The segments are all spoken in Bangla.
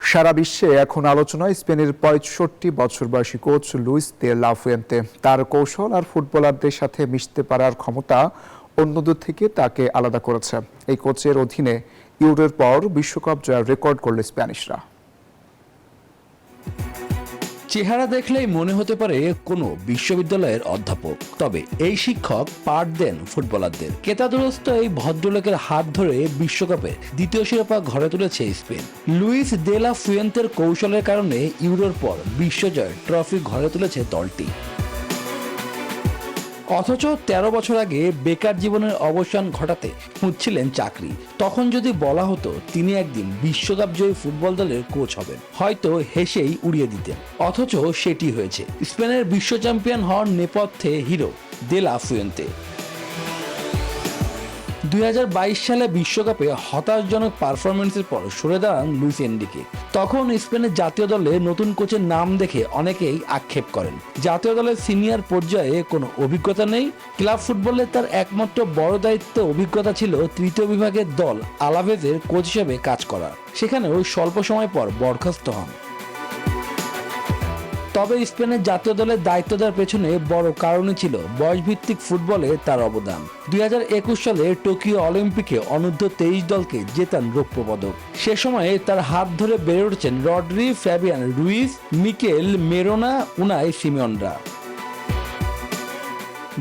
সারা বিশ্বে এখন আলোচনায় স্পেনের ৬৫ বছর বয়সী coach Luis de la Fuente. তার কৌশল আর ফুটবলারদের সাথে মিশতে পারার ক্ষমতা অন্যদের থেকে তাকে আলাদা করেছে। এই কোচের অধীনে ইউরোর পর বিশ্বকাপ জয়ের রেকর্ড করল স্প্যানিশরা। চেহারা দেখলেই মনে হতে পারে কোনো বিশ্ববিদ্যালয়ের অধ্যাপক, তবে এই শিক্ষক পাঠ দেন ফুটবলারদের। কেতাদুরস্ত এই ভদ্রলোকের হাত ধরে বিশ্বকাপে দ্বিতীয় শিরোপা ঘরে তুলেছে স্পেন। লুইস দে লা ফুয়েন্তের কৌশলের কারণে ইউরোর পর বিশ্বজয় ট্রফি ঘরে তুলেছে দলটি। অথচ ১৩ বছর আগে বেকার জীবনের অবসান ঘটাতে খুঁজছিলেন চাকরি। তখন যদি বলা হতো তিনি একদিন বিশ্বকাপ জয়ী ফুটবল দলের কোচ হবেন, হয়তো হেসেই উড়িয়ে দিতেন। অথচ সেটি হয়েছে। স্পেনের বিশ্ব চ্যাম্পিয়ন হওয়ার নেপথ্যে হিরো দে লা ফুয়েন্তে। ২০২২ সালে বিশ্বকাপে হতাশজনক পারফরমেন্সের পর সরে দাঁড়ান লুইস এনরিকে। তখন স্পেনের জাতীয় দলে নতুন কোচের নাম দেখে অনেকেই আক্ষেপ করেন, জাতীয় দলের সিনিয়র পর্যায়ে কোনো অভিজ্ঞতা নেই। ক্লাব ফুটবলে তার একমাত্র বড় দায়িত্ব অভিজ্ঞতা ছিল তৃতীয় বিভাগের দল আলাভেজের কোচ হিসেবে কাজ করা। সেখানেও স্বল্প সময় পর বরখাস্ত হন। তবে স্পেনের জাতীয় দলের দায়িত্ব দেওয়ার পেছনে বড় কারণই ছিল বয়সভিত্তিক ফুটবলে তার অবদান। ২০২১ সালে টোকিও অলিম্পিকে অনূর্ধ্ব ২৩ দলকে জেতান রৌপ্য পদক। সে সময়ে তার হাত ধরে বেড়ে উঠেছেন Rodri, Fabian Ruiz, Mikel Merino, উনাই সিমিওনরা।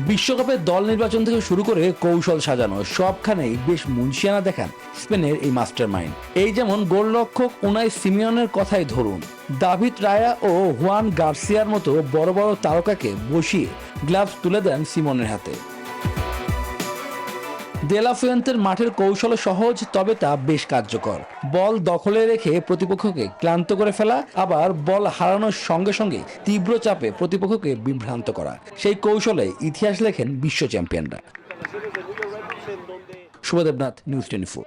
বিশ্বকাপের দল নির্বাচন থেকে শুরু করে কৌশল সাজানো সবখানেই বেশ মুনশিয়ানা দেখান স্পেনের এই মাস্টার মাইন্ড। এই যেমন গোলরক্ষক উনাই সিমিওনের কথাই ধরুন, দাভিদ রায়া ও হুয়ান গার্সিয়ার মতো বড় বড় তারকাকে বসিয়ে গ্লাভস তুলে দেন সিমনের হাতে। দে লা ফুয়েন্তের মাঠের কৌশল সহজ, তবে তা বেশ কার্যকর। বল দখলে রেখে প্রতিপক্ষকে ক্লান্ত করে ফেলা, আবার বল হারানোর সঙ্গে সঙ্গে তীব্র চাপে প্রতিপক্ষকে বিভ্রান্ত করা। সেই কৌশলে ইতিহাস লেখেন বিশ্ব চ্যাম্পিয়নরা। শুভ দেবনাথ, নিউজ 24।